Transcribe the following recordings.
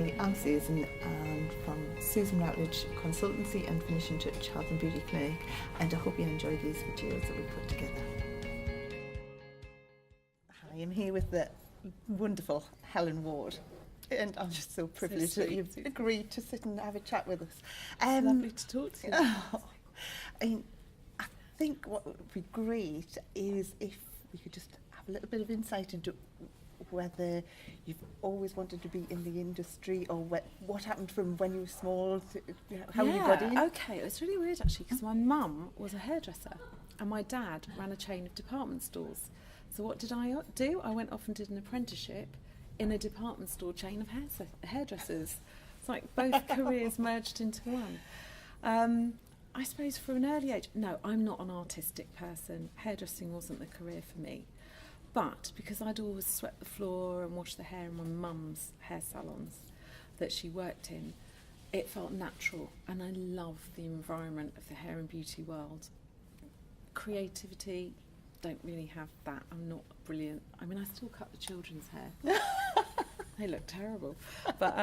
Hi, I'm Susan, and from Susan Routledge Consultancy and Finishing Touch Health and Beauty Clinic, and I hope you enjoy these videos that we put together. Hi, I'm here with the wonderful Helen Ward, and I'm just so privileged that you've agreed to sit and have a chat with us. Lovely to talk to you. I think what would be great is if we could just have a little bit of insight into whether you've always wanted to be in the industry, or what happened from when you were small to how you got in. Okay, it was really weird actually, because my mum was a hairdresser and my dad ran a chain of department stores. So what did I do? I went off and did an apprenticeship in a department store chain of hairdressers. It's like both careers merged into one. I suppose from an early age, no, I'm not an artistic person. Hairdressing wasn't the career for me. But because I'd always swept the floor and washed the hair in my mum's hair salons that she worked in, it felt natural, and I love the environment of the hair and beauty world. Creativity, don't really have that. I'm not brilliant. I mean, I still cut the children's hair. They look terrible. But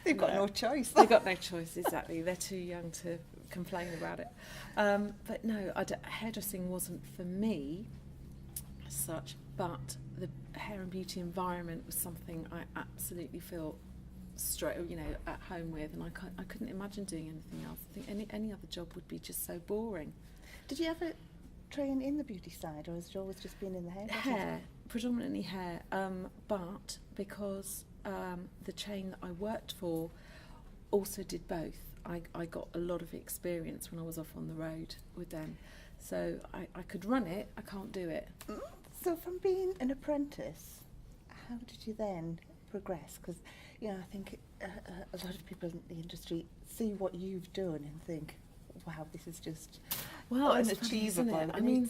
they've got no choice. They've got no choice, exactly. They're too young to complain about it. But no, hairdressing wasn't for me as such, but the hair and beauty environment was something I absolutely feel straight, at home with, and I couldn't imagine doing anything else. I think any other job would be just so boring. Did you ever train in the beauty side, or has it always just been in the hair? Hair, predominantly hair, but because the chain that I worked for also did both, I got a lot of experience when I was off on the road with them. So I could run it, I can't do it. So from being an apprentice, how did you then progress? Because, I think a lot of people in the industry see what you've done and think, wow, this is just unachievable. Funny, I mean,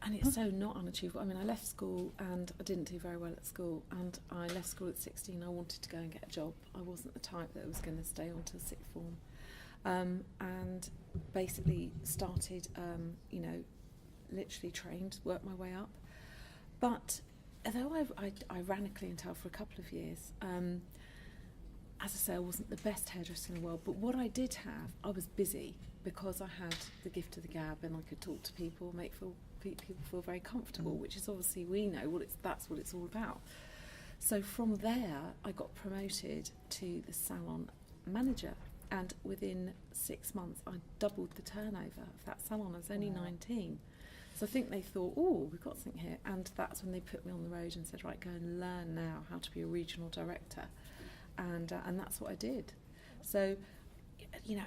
and it's so not unachievable. I mean, I left school and I didn't do very well at school, and I left school at 16. I wanted to go and get a job. I wasn't the type that was going to stay on till sixth form. And basically started, literally trained, worked my way up. But although I ran a clientele for a couple of years, as I say, I wasn't the best hairdresser in the world, but what I did have, I was busy because I had the gift of the gab and I could talk to people, make people feel very comfortable, which is obviously, we know that's what it's all about. So from there, I got promoted to the salon manager. And within 6 months, I doubled the turnover of that salon. I was only 19. So I think they thought, oh, we've got something here. And that's when they put me on the road and said, right, go and learn now how to be a regional director. And that's what I did. So,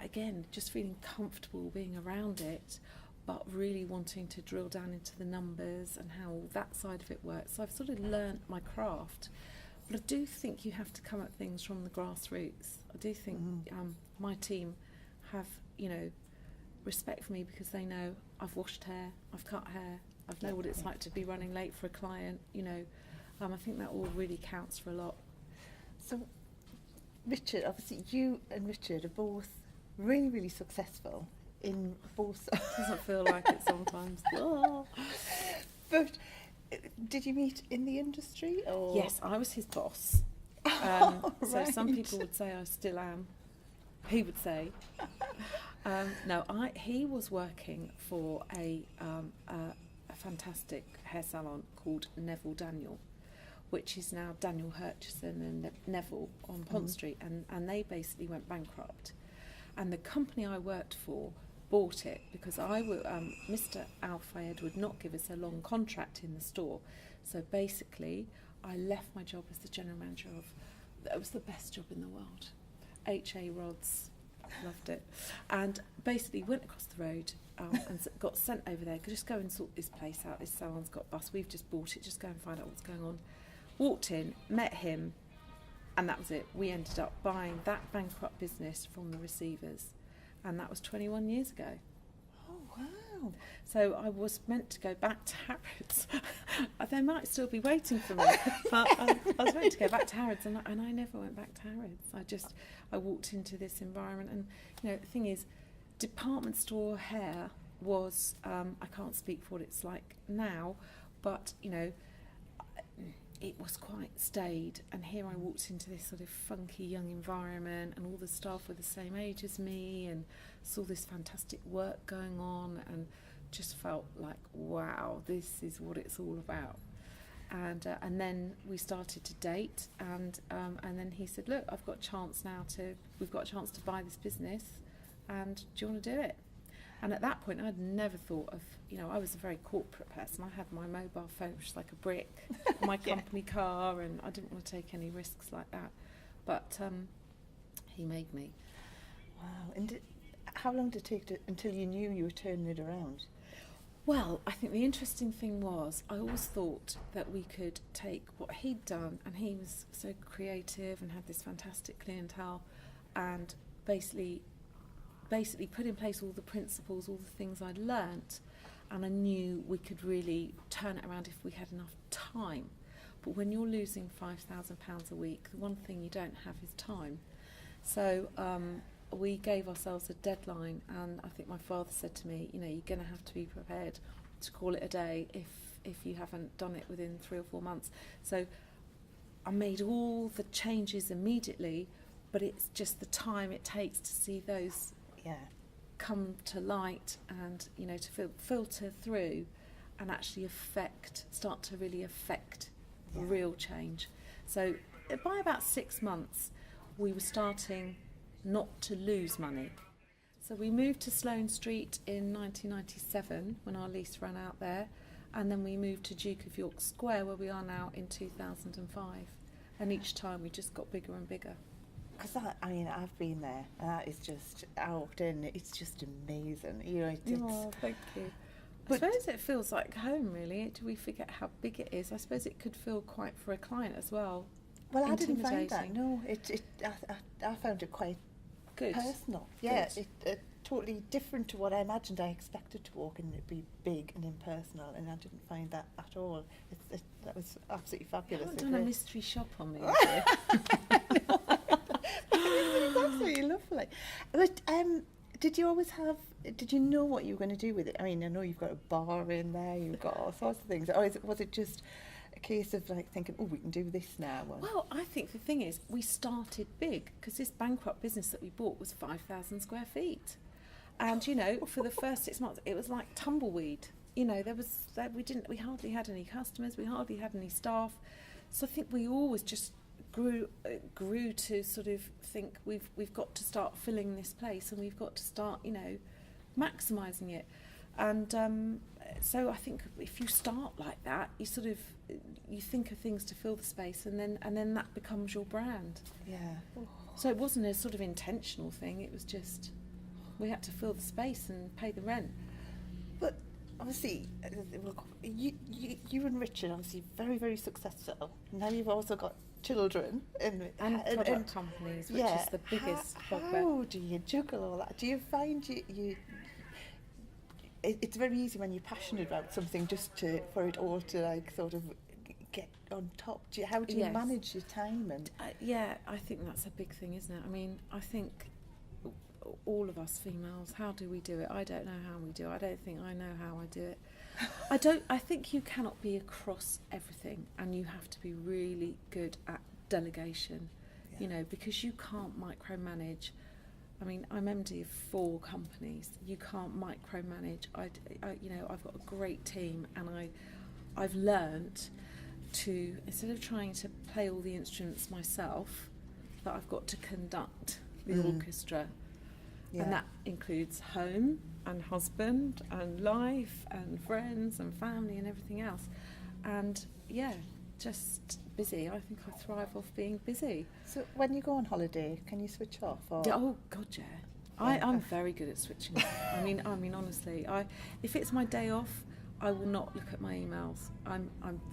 again, just feeling comfortable being around it, but really wanting to drill down into the numbers and how that side of it works. So I've sort of learnt my craft. But I do think you have to come at things from the grassroots. I do think my team have, respect for me because they know I've washed hair, I've cut hair, I know what it's like to be running late for a client. I think that all really counts for a lot. So, Richard, obviously you and Richard are both really, really successful in both. Doesn't feel like it sometimes. But did you meet in the industry? Or? Yes, I was his boss. So right. Some people would say I still am. He would say. He was working for a fantastic hair salon called Neville Daniel, which is now Daniel Hutchison and Neville on Pont Street, and they basically went bankrupt. And the company I worked for bought it because Mr. Al-Fayed would not give us a long contract in the store. So basically, I left my job as the general manager of, it was the best job in the world, H.A. Rods, loved it. And basically went across the road and got sent over there, could just go and sort this place out, this salon's got bust, we've just bought it, just go and find out what's going on. Walked in, met him, and that was it. We ended up buying that bankrupt business from the receivers. And that was 21 years ago. Oh, wow. So I was meant to go back to Harrods. They might still be waiting for me. But I was meant to go back to Harrods, and I never went back to Harrods. I walked into this environment. And, the thing is, department store hair was, I can't speak for what it's like now, but, it was quite staid, and here I walked into this sort of funky young environment, and all the staff were the same age as me, and saw this fantastic work going on, and just felt like, wow, this is what it's all about. And then we started to date, and then he said, look, we've got a chance to buy this business, and do you want to do it? And at that point, I'd never thought of, I was a very corporate person. I had my mobile phone, which was like a brick, my company car, and I didn't want to take any risks like that. But he made me. Wow. And how long did it take until you knew you were turning it around? Well, I think the interesting thing was, I always thought that we could take what he'd done, and he was so creative and had this fantastic clientele, and basically put in place all the principles, all the things I'd learnt, and I knew we could really turn it around if we had enough time. But when you're losing £5,000 a week, the one thing you don't have is time. So we gave ourselves a deadline, and I think my father said to me, you're going to have to be prepared to call it a day if you haven't done it within 3 or 4 months. So I made all the changes immediately, but it's just the time it takes to see those come to light, and to filter through and actually start to really affect real change. So by about 6 months we were starting not to lose money. So we moved to Sloane Street in 1997 when our lease ran out there, and then we moved to Duke of York Square where we are now in 2005, and each time we just got bigger and bigger. Because I've been there, and that is just, I walked in, it's just amazing. Thank you. I suppose it feels like home, really. Do we forget how big it is? I suppose it could feel quite, for a client as well, well, I didn't find that. No, I found it quite good, personal. Good. Yeah, it totally different to what I imagined. I expected to walk in and it'd be big and impersonal, and I didn't find that at all. That was absolutely fabulous. You haven't done a mystery shop on me, It's absolutely lovely. But did you know what you were going to do with it? I know you've got a bar in there, you've got all sorts of things. Or was it just a case of thinking, we can do this now? Well, I think the thing is, we started big, because this bankrupt business that we bought was 5,000 square feet. And, for the first 6 months, it was like tumbleweed. We hardly had any customers, we hardly had any staff. So I think we always just grew to sort of think we've got to start filling this place, and we've got to start maximising it. And so I think if you start like that, you think of things to fill the space, and then that becomes your brand. Yeah. So it wasn't a sort of intentional thing, it was just we had to fill the space and pay the rent. But obviously, you and Richard, obviously very, very successful. Now you've also got children and product companies, which is the biggest bugbear. How do you juggle all that? Do you find it's very easy when you're passionate about something for it all to sort of get on top? How do you manage your time? And I think that's a big thing, isn't it? I think all of us females, how do we do it? I don't know how we do it. I don't think I know how I do it. I think you cannot be across everything, and you have to be really good at delegation, because you can't micromanage. I'm MD of 4 companies. You can't micromanage. I've got a great team, and I've learnt to, instead of trying to play all the instruments myself, that I've got to conduct the orchestra. Yeah. And that includes home and husband and life and friends and family and everything else. And just busy. I think I thrive off being busy. So when you go on holiday, can you switch off? Or? Oh God, yeah. I'm very good at switching off. Honestly, if it's my day off, I will not look at my emails. I'm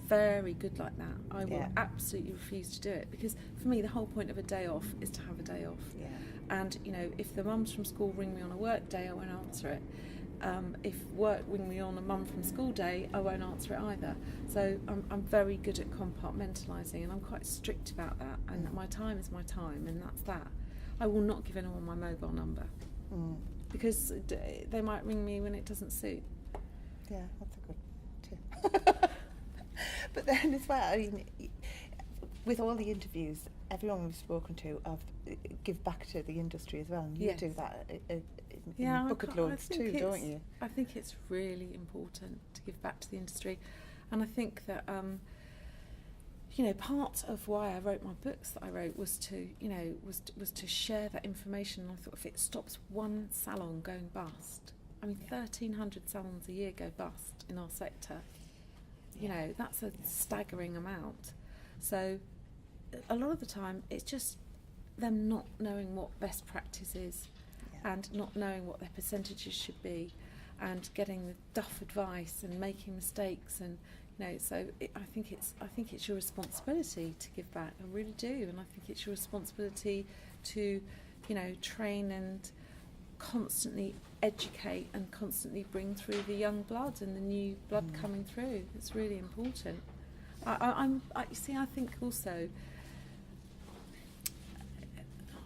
very good like that. I will absolutely refuse to do it, because for me the whole point of a day off is to have a day off. Yeah. And if the mums from school ring me on a work day, I won't answer it. If work ring me on a mum from school day, I won't answer it either. So I'm very good at compartmentalising, and I'm quite strict about that. And my time is my time, and that's that. I will not give anyone my mobile number, because they might ring me when it doesn't suit. Yeah, that's a good tip. But then as well, with all the interviews, everyone we've spoken to give back to the industry as well, and you Yes. do that in I bucket ca- I loads think too, don't it's- you? I think it's really important to give back to the industry, and I think that part of why I wrote my books that I wrote was to was to share that information. And I thought, if it stops one salon going bust, I mean, 1,300 salons a year go bust in our sector. That's a staggering amount. So a lot of the time it's just them not knowing what best practice is, and not knowing what their percentages should be, and getting the duff advice and making mistakes, and I think it's your responsibility to give back. I really do, and I think it's your responsibility to train and constantly educate and constantly bring through the young blood and the new blood coming through. It's really important. I think also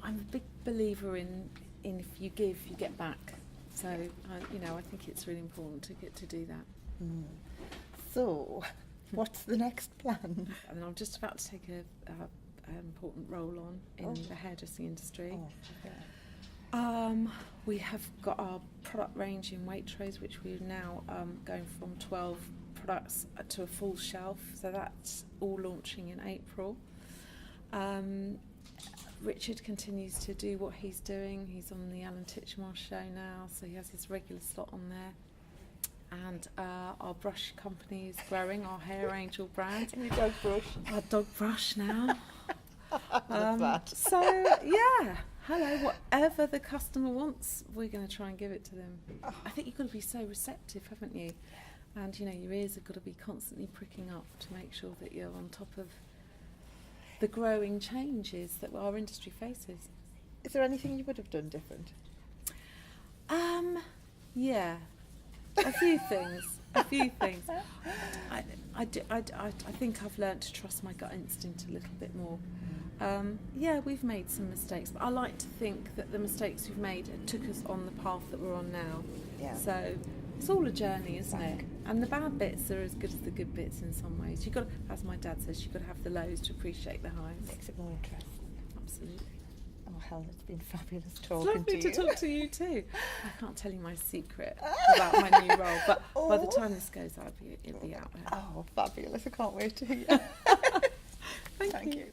I'm a big believer in if you give, you get back. So I think it's really important to do that. So, what's the next plan? And I'm just about to take an important role on in the hairdressing industry. We have got our product range in Waitrose, which we're now going from 12 products to a full shelf, so that's all launching in April. Richard continues to do what he's doing. He's on the Alan Titchmarsh show now, so he has his regular slot on there. And our brush company is growing, our Hair Angel brand. Your dog brush. Our dog brush now. Love that. So, hello, whatever the customer wants, we're going to try and give it to them. I think you've got to be so receptive, haven't you? And, your ears have got to be constantly pricking up to make sure that you're on top of the growing changes that our industry faces. Is there anything you would have done different? Yeah. A few things. I think I've learnt to trust my gut instinct a little bit more. We've made some mistakes, but I like to think that the mistakes we've made took us on the path that we're on now. Yeah. So it's all a journey, isn't it? And the bad bits are as good as the good bits in some ways. You've got to, as my dad says, you've got to have the lows to appreciate the highs. Makes it more interesting. Absolutely. Oh, Helen, it's been fabulous It's talking lovely to you. to talk to you too. I can't tell you my secret about my new role, but by the time this goes out, it'll be out there. Oh, fabulous. I can't wait to hear. Thank you.